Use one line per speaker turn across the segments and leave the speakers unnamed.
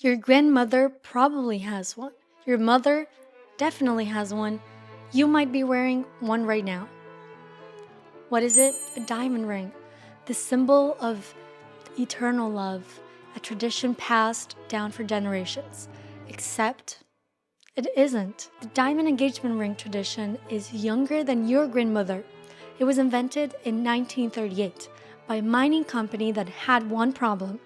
Your grandmother probably has one. Your mother definitely has one. You might be wearing one right now. What is it? A diamond ring, the symbol of eternal love, a tradition passed down for generations. Except it isn't. The diamond engagement ring tradition is younger than your grandmother. It was invented in 1938 by a mining company that had one problem.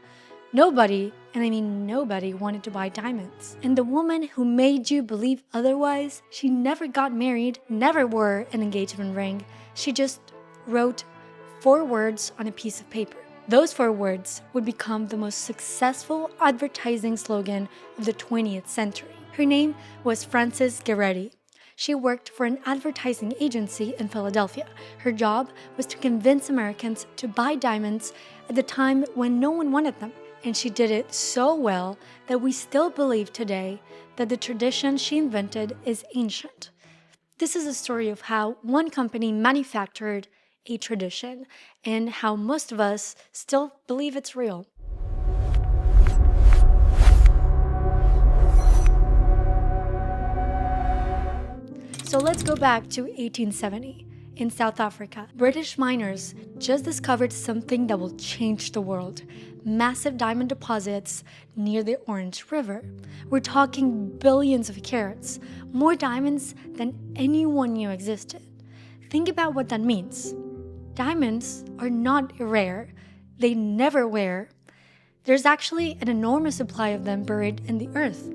Nobody, and I mean nobody, wanted to buy diamonds. And the woman who made you believe otherwise, she never got married, never wore an engagement ring. She just wrote 4 words on a piece of paper. Those 4 words would become the most successful advertising slogan of the 20th century. Her name was Frances Gerety. She worked for an advertising agency in Philadelphia. Her job was to convince Americans to buy diamonds at the time when no one wanted them. And she did it so well that we still believe today that the tradition she invented is ancient. This is a story of how one company manufactured a tradition and how most of us still believe it's real. So let's go back to 1870. In South Africa, British miners just discovered something that will change the world: massive diamond deposits near the Orange River. We're talking billions of carats, more diamonds than anyone knew existed. Think about what that means. Diamonds are not rare. They never wear. There's actually an enormous supply of them buried in the earth.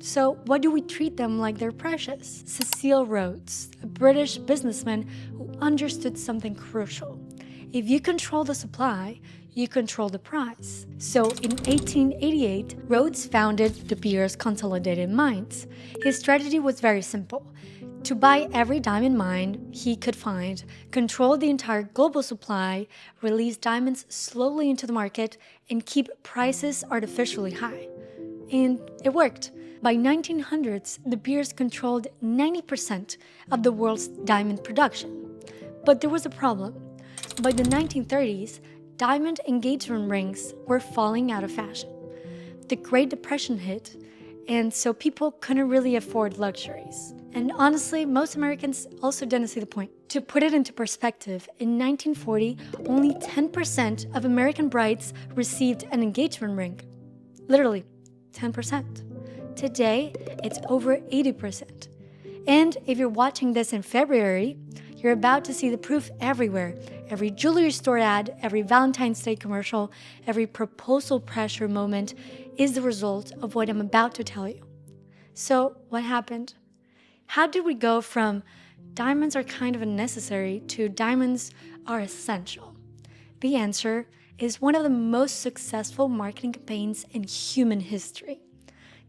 So why do we treat them like they're precious? Cecil Rhodes, a British businessman who understood something crucial. If you control the supply, you control the price. So in 1888, Rhodes founded De Beers Consolidated Mines. His strategy was very simple: to buy every diamond mine he could find, control the entire global supply, release diamonds slowly into the market, and keep prices artificially high. And it worked. By 1900s, De Beers controlled 90% of the world's diamond production. But there was a problem. By the 1930s, diamond engagement rings were falling out of fashion. The Great Depression hit, and so people couldn't really afford luxuries. And honestly, most Americans also didn't see the point. To put it into perspective, in 1940, only 10% of American brides received an engagement ring. Literally, 10%. Today, it's over 80%. And if you're watching this in February, you're about to see the proof everywhere. Every jewelry store ad, every Valentine's Day commercial, every proposal pressure moment is the result of what I'm about to tell you. So, what happened? How did we go from diamonds are kind of unnecessary to diamonds are essential? The answer is one of the most successful marketing campaigns in human history.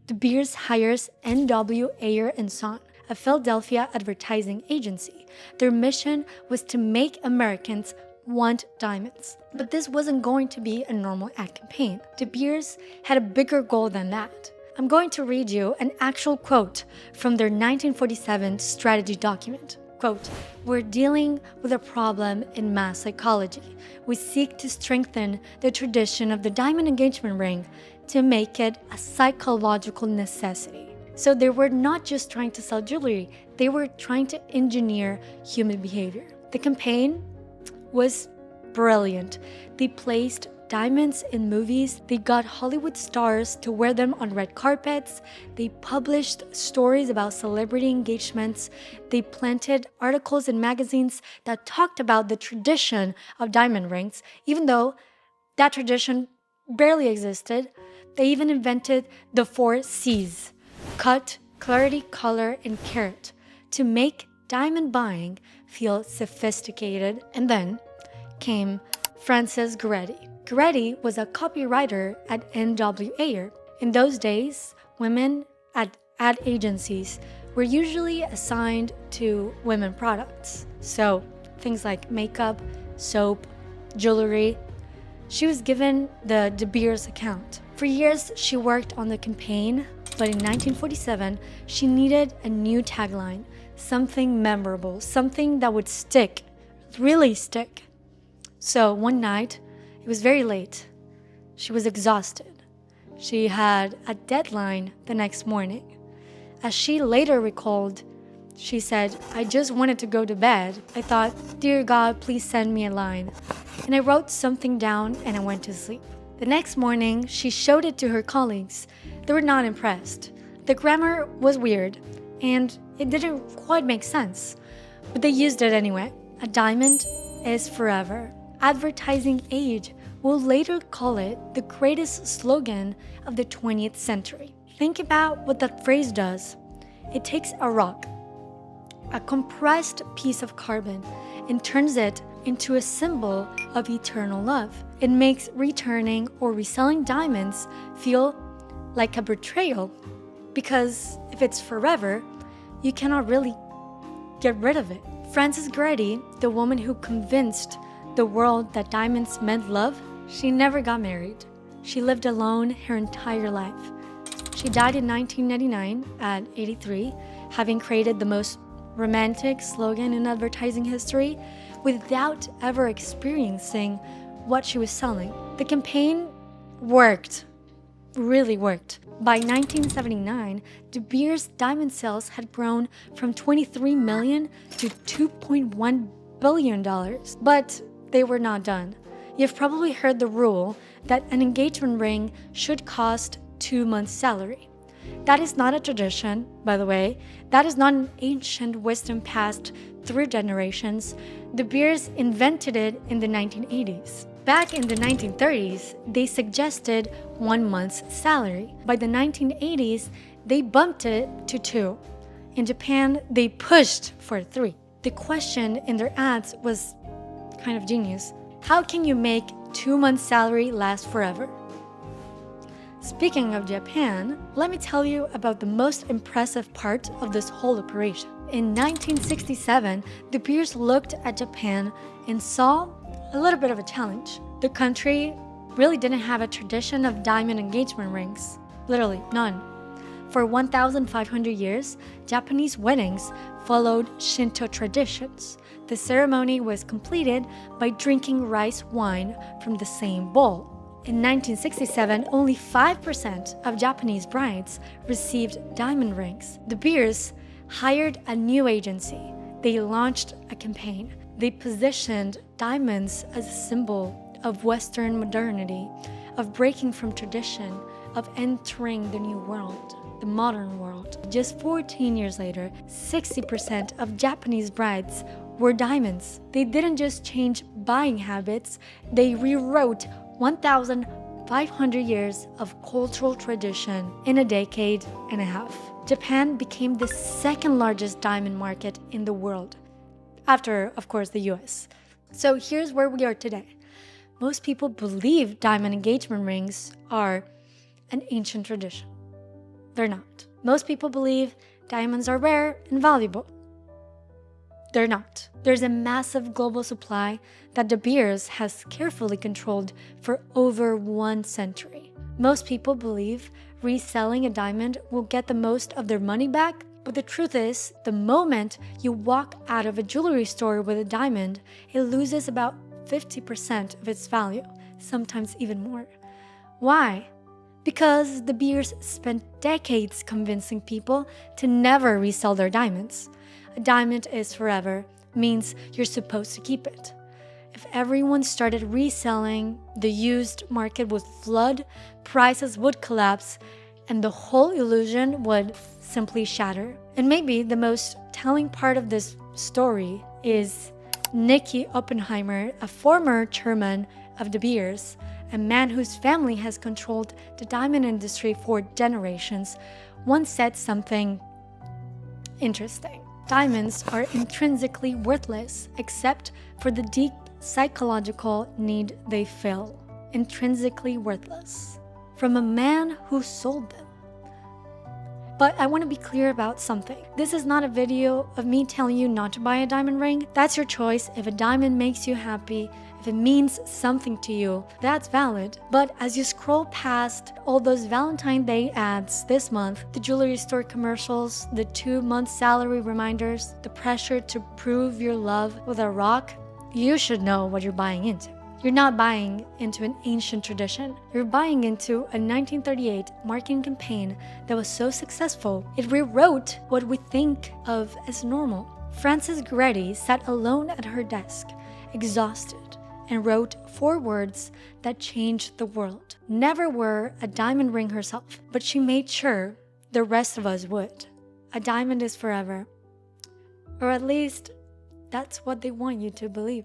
De Beers hires N.W. Ayer & Son, a Philadelphia advertising agency. Their mission was to make Americans want diamonds. But this wasn't going to be a normal ad campaign. De Beers had a bigger goal than that. I'm going to read you an actual quote from their 1947 strategy document. Quote, "We're dealing with a problem in mass psychology. We seek to strengthen the tradition of the diamond engagement ring to make it a psychological necessity." So they were not just trying to sell jewelry, they were trying to engineer human behavior. The campaign was brilliant. They placed diamonds in movies, they got Hollywood stars to wear them on red carpets, they published stories about celebrity engagements, they planted articles in magazines that talked about the tradition of diamond rings, even though that tradition barely existed. They even invented the 4 C's: cut, clarity, color, and carat, to make diamond buying feel sophisticated. And then came Frances Gerety. Gerety was a copywriter at N.W. Ayer. In those days, women at ad agencies were usually assigned to women products. So things like makeup, soap, jewelry. She was given the De Beers account. For years, she worked on the campaign, but in 1947, she needed a new tagline, something memorable, something that would stick, really stick. So one night, it was very late. She was exhausted. She had a deadline the next morning. As she later recalled, she said, "I just wanted to go to bed. I thought, dear God, please send me a line. And I wrote something down and I went to sleep." The next morning, she showed it to her colleagues. They were not impressed. The grammar was weird, and it didn't quite make sense. But they used it anyway. A diamond is forever. Advertising Age will later call it the greatest slogan of the 20th century. Think about what that phrase does. It takes a rock, a compressed piece of carbon, and turns it into a symbol of eternal love. It makes returning or reselling diamonds feel like a betrayal, because if it's forever, you cannot really get rid of it. Frances Gerety, the woman who convinced the world that diamonds meant love, she never got married. She lived alone her entire life. She died in 1999 at 83, having created the most romantic slogan in advertising history without ever experiencing what she was selling. The campaign worked, really worked. By 1979, De Beers diamond sales had grown from $23 million to $2.1 billion. But they were not done. You've probably heard the rule that an engagement ring should cost 2 months' salary. That is not a tradition, by the way. That is not an ancient wisdom passed through generations. De Beers invented it in the 1980s. Back in the 1930s, they suggested 1 month's salary. By the 1980s, they bumped it to 2. In Japan, they pushed for 3. The question in their ads was kind of genius. How can you make 2 months' salary last forever? Speaking of Japan, let me tell you about the most impressive part of this whole operation. In 1967, De Beers looked at Japan and saw a little bit of a challenge. The country really didn't have a tradition of diamond engagement rings. Literally, none. For 1,500 years, Japanese weddings followed Shinto traditions. The ceremony was completed by drinking rice wine from the same bowl. In 1967, only 5% of Japanese brides received diamond rings. De Beers hired a new agency. They launched a campaign. They positioned diamonds as a symbol of Western modernity, of breaking from tradition, of entering the new world, the modern world. Just 14 years later, 60% of Japanese brides were diamonds. They didn't just change buying habits, they rewrote 1,500 years of cultural tradition in a decade and a half. Japan became the second largest diamond market in the world, after, of course, the US. So here's where we are today. Most people believe diamond engagement rings are an ancient tradition. They're not. Most people believe diamonds are rare and valuable. They're not. There's a massive global supply that De Beers has carefully controlled for over 1 century. Most people believe reselling a diamond will get the most of their money back, but the truth is, the moment you walk out of a jewelry store with a diamond, it loses about 50% of its value, sometimes even more. Why? Because De Beers spent decades convincing people to never resell their diamonds. A diamond is forever means you're supposed to keep it. If everyone started reselling, the used market would flood, prices would collapse, and the whole illusion would simply shatter. And maybe the most telling part of this story is Nicky Oppenheimer, a former chairman of De Beers, a man whose family has controlled the diamond industry for generations, once said something interesting. Diamonds are intrinsically worthless except for the deep psychological need they fill. Intrinsically worthless. From a man who sold them. But I want to be clear about something. This is not a video of me telling you not to buy a diamond ring. That's your choice. If a diamond makes you happy, if it means something to you, that's valid. But as you scroll past all those Valentine's Day ads this month, the jewelry store commercials, the 2-month salary reminders, the pressure to prove your love with a rock, you should know what you're buying into. You're not buying into an ancient tradition. You're buying into a 1938 marketing campaign that was so successful, it rewrote what we think of as normal. Frances Gerety sat alone at her desk, exhausted, and wrote 4 words that changed the world. Never wore a diamond ring herself, but she made sure the rest of us would. A diamond is forever. Or at least, that's what they want you to believe.